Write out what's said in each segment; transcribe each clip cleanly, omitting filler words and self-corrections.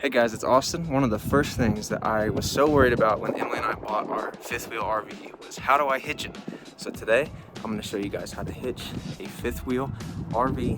Hey guys, it's Austin. One of the first things that I was so worried about when Emily and I bought our fifth wheel RV was how do I hitch it? So today, I'm going to show you guys how to hitch a fifth wheel RV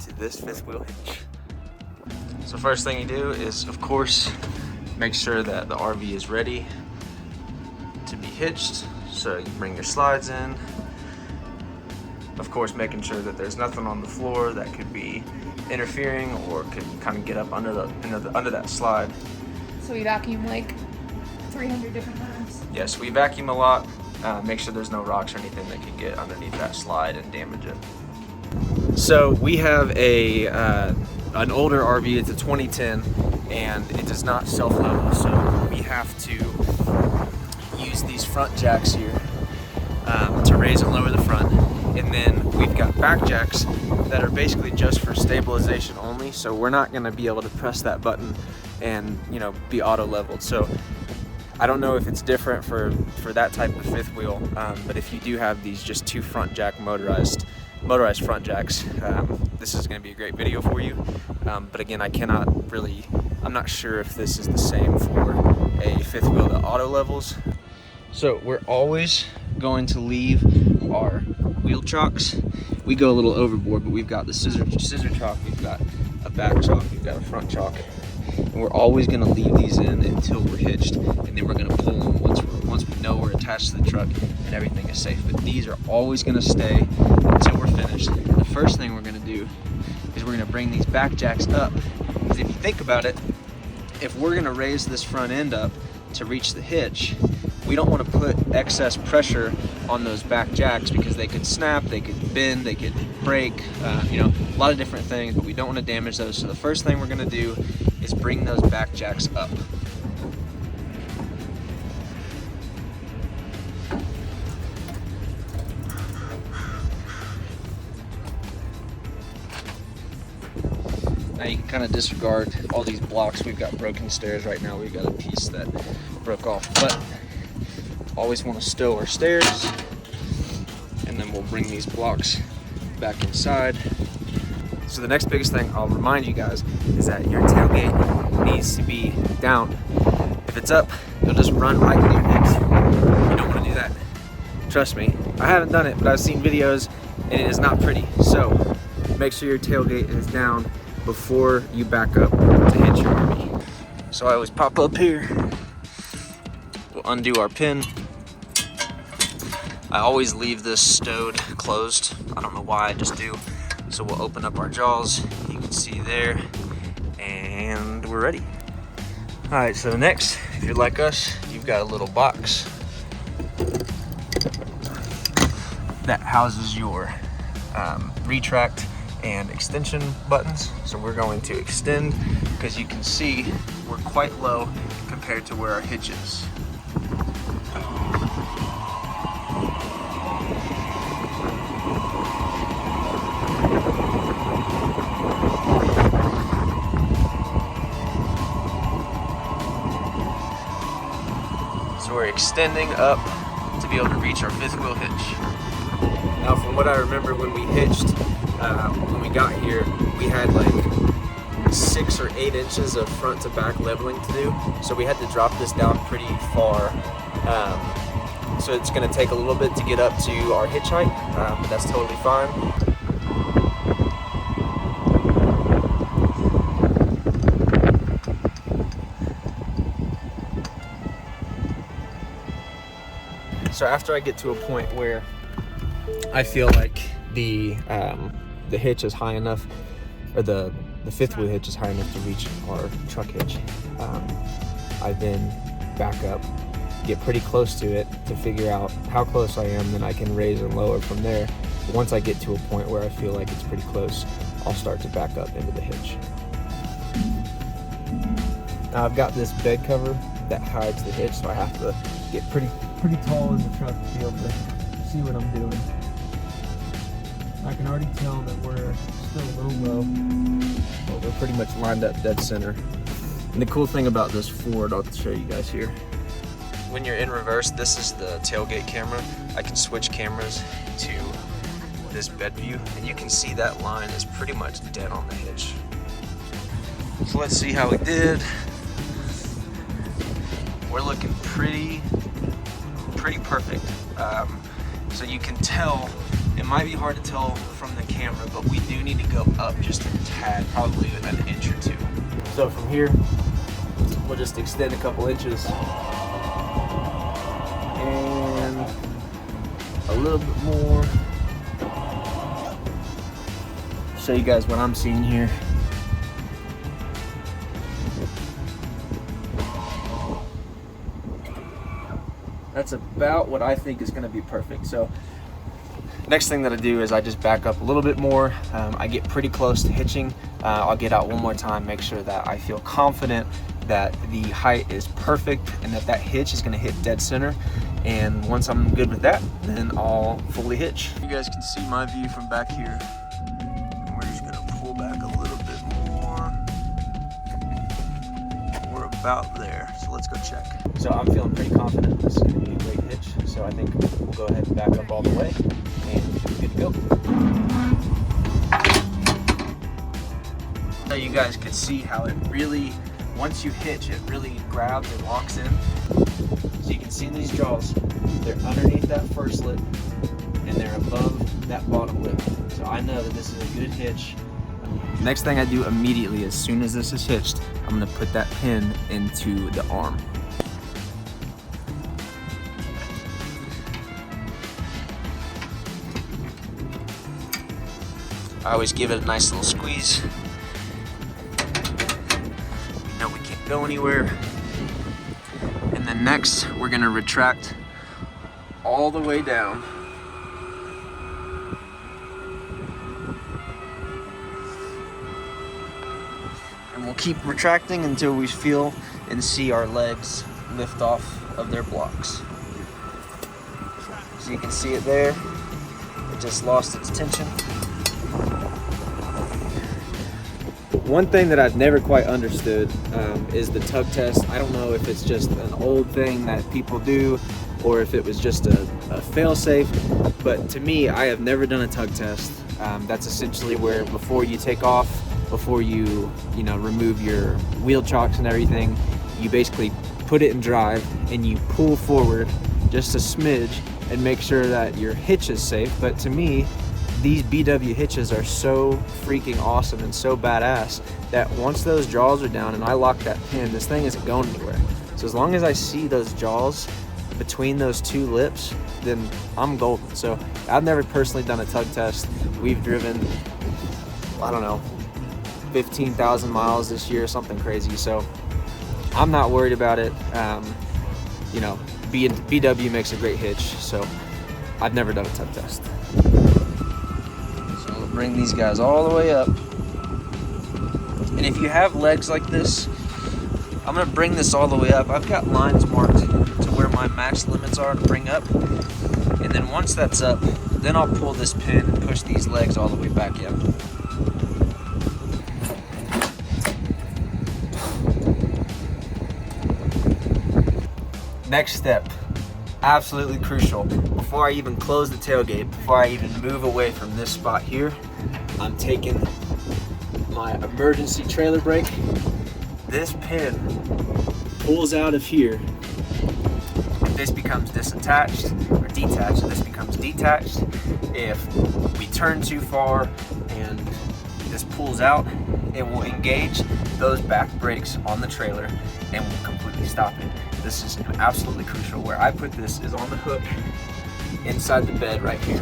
to this fifth wheel hitch. So first thing you do is, of course, make sure that the RV is ready to be hitched. So you bring your slides in. Of course, making sure that there's nothing on the floor that could be interfering or could kind of get up under that slide. So we vacuum like 300 different times? Yes, we vacuum a lot. Make sure there's no rocks or anything that can get underneath that slide and damage it. So we have an older RV. It's a 2010 and it does not self-level, so we have to use these front jacks here to raise and lower the front. And then we've got back jacks that are basically just for stabilization only, so we're not going to be able to press that button and, you know, be auto leveled. So I don't know if it's different for that type of fifth wheel, but if you do have these just two front jack motorized front jacks, this is going to be a great video for you. But again, I'm not sure if this is the same for a fifth wheel that auto levels. So we're always going to leave our wheel chocks. We go a little overboard, but we've got the scissor chock, we've got a back chock, we've got a front chock, and we're always going to leave these in until we're hitched, and then we're going to pull them once we know we're attached to the truck and everything is safe. But these are always going to stay until we're finished. And the first thing we're going to do is we're going to bring these back jacks up, because if you think about it, if we're going to raise this front end up to reach the hitch, we don't want to put excess pressure on those back jacks because they could snap, they could bend, they could break, you know, a lot of different things, but we don't want to damage those. So the first thing we're going to do is bring those back jacks up. Now you can kind of disregard all these blocks. We've got broken stairs right now. We've got a piece that broke off, but always want to stow our stairs, and then we'll bring these blocks back inside. So the next biggest thing I'll remind you guys is that your tailgate needs to be down. If it's up, you'll just run right into your hips. You don't want to do that. Trust me, I haven't done it, but I've seen videos and it is not pretty. So make sure your tailgate is down before you back up to hitch your RV. So I always pop up here. We'll undo our pin. I always leave this stowed closed. I don't know why, I just do. So we'll open up our jaws. You can see there, and we're ready. All right, so next, if you're like us, you've got a little box that houses your retract and extension buttons. So we're going to extend, because you can see we're quite low compared to where our hitch is. So we're extending up to be able to reach our fifth wheel hitch. Now, from what I remember when we hitched, when we got here, we had like 6 or 8 inches of front to back leveling to do. So we had to drop this down pretty far. So it's going to take a little bit to get up to our hitch height, but that's totally fine. So after I get to a point where I feel like the hitch is high enough, or the fifth wheel hitch is high enough to reach our truck hitch, I then back up, get pretty close to it to figure out how close I am, then I can raise and lower from there. But once I get to a point where I feel like it's pretty close, I'll start to back up into the hitch. Now I've got this bed cover that hides the hitch, so I have to get pretty tall in the truck to be able to see what I'm doing. I can already tell that we're still a little low, but we're pretty much lined up dead center. And the cool thing about this Ford, I'll show you guys here. When you're in reverse, this is the tailgate camera. I can switch cameras to this bed view, and you can see that line is pretty much dead on the hitch. So let's see how we did. We're looking pretty perfect. So you can tell, it might be hard to tell from the camera, but we do need to go up just a tad, probably an inch or two. So from here, we'll just extend a couple inches. And a little bit more. Show you guys what I'm seeing here. That's about what I think is going to be perfect. So next thing that I do is I just back up a little bit more. I get pretty close to hitching. I'll get out one more time, make sure that I feel confident that the height is perfect and that hitch is going to hit dead center. And once I'm good with that, then I'll fully hitch. You guys can see my view from back here. And we're just going to pull back a little bit more. We're about there, so let's go check. So I'm feeling pretty confident this is going to be a great hitch. So I think we'll go ahead and back up all the way and we should be good to go. So you guys can see how it really, once you hitch, it really grabs and locks in. So you can see these jaws, they're underneath that first lip and they're above that bottom lip. So I know that this is a good hitch. Next thing I do immediately, as soon as this is hitched, I'm gonna put that pin into the arm. I always give it a nice little squeeze. You know we can't go anywhere. And then next, we're gonna retract all the way down. And we'll keep retracting until we feel and see our legs lift off of their blocks. So you can see it there. It just lost its tension. One thing that I've never quite understood is the tug test. I don't know if it's just an old thing that people do or if it was just a fail-safe, but to me, I have never done a tug test. That's essentially where before you take off, before you remove your wheel chocks and everything, you basically put it in drive and you pull forward just a smidge and make sure that your hitch is safe. But to me, these BW hitches are so freaking awesome and so badass that once those jaws are down and I lock that pin, this thing isn't going anywhere. So as long as I see those jaws between those two lips, then I'm golden. So I've never personally done a tug test. We've driven, I don't know, 15,000 miles this year, something crazy. So I'm not worried about it. BW makes a great hitch, so I've never done a tug test. So we'll bring these guys all the way up. And if you have legs like this, I'm gonna bring this all the way up. I've got lines marked to where my max limits are to bring up. And then once that's up, then I'll pull this pin and push these legs all the way back in. Next step, absolutely crucial. Before I even close the tailgate, before I even move away from this spot here, I'm taking my emergency trailer brake. This pin pulls out of here. This becomes disattached or detached, and this becomes detached. If we turn too far and this pulls out, it will engage those back brakes on the trailer and will completely stop it. This is absolutely crucial. Where I put this is on the hook inside the bed right here.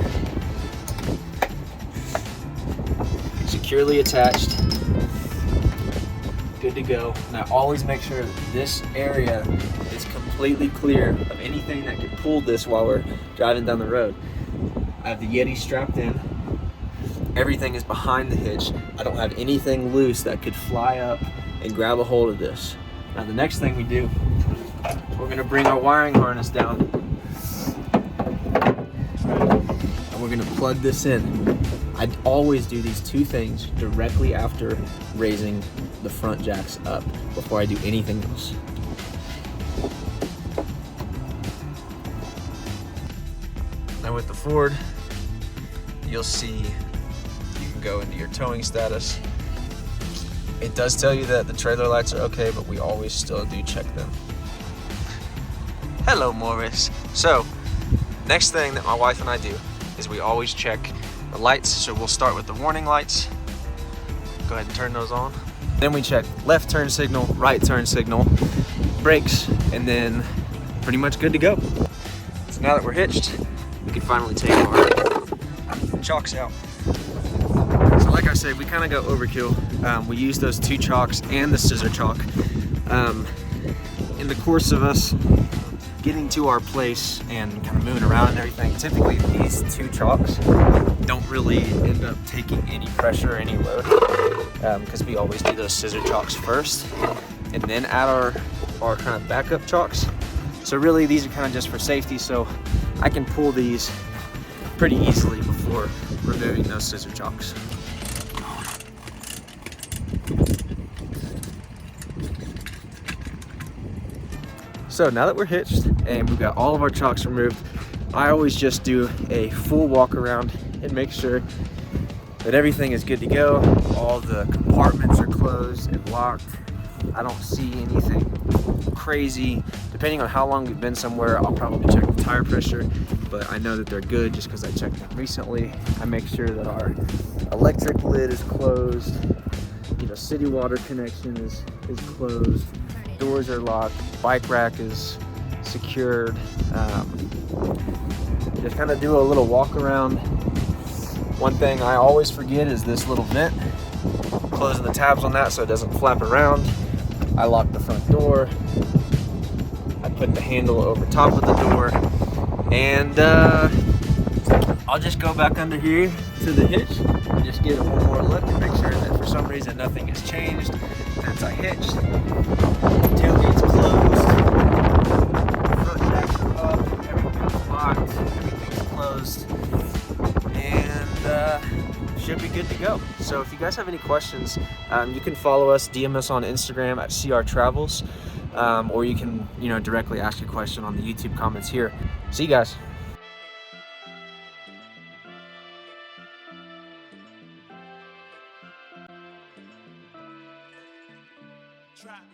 Securely attached, good to go. And I always make sure that this area is completely clear of anything that could pull this while we're driving down the road. I have the Yeti strapped in. Everything is behind the hitch. I don't have anything loose that could fly up and grab a hold of this. Now the next thing we do, we're gonna bring our wiring harness down and we're gonna plug this in. I always do these two things directly after raising the front jacks up before I do anything else. Now with the Ford, you'll see you can go into your towing status It does tell you that the trailer lights are okay, but we always still do check them. Hello, Morris. So, next thing that my wife and I do is we always check the lights. So we'll start with the warning lights. Go ahead and turn those on. Then we check left turn signal, right turn signal, brakes, and then pretty much good to go. So now that we're hitched, we can finally take our chocks out. So like I said, we kind of go overkill. We use those 2 chocks and the scissor chalk. In the course of us getting to our place and kind of moving around and everything, typically these 2 chalks don't really end up taking any pressure or any load, because we always do those scissor chalks first and then add our kind of backup chalks. So really these are kind of just for safety, so I can pull these pretty easily before removing those scissor chalks. So now that we're hitched and we've got all of our chocks removed, I always just do a full walk around and make sure that everything is good to go. All the compartments are closed and locked. I don't see anything crazy. Depending on how long we've been somewhere, I'll probably check the tire pressure, but I know that they're good just because I checked them recently. I make sure that our electric lid is closed. You know, city water connection is closed. Doors are locked. Bike rack is secured. Just kind of do a little walk around. One thing I always forget is this little vent. Closing the tabs on that so it doesn't flap around. I lock the front door. I put the handle over top of the door, and I'll just go back under here to the hitch and just give it one more look and make sure that for some reason nothing has changed since I hitched. Tailgate's closed, front jacks are up, everything's locked, everything's closed, and should be good to go. So if you guys have any questions, you can follow us, DM us on Instagram at CR Travels, or you can, directly ask your question on the YouTube comments here. See you guys. Trap.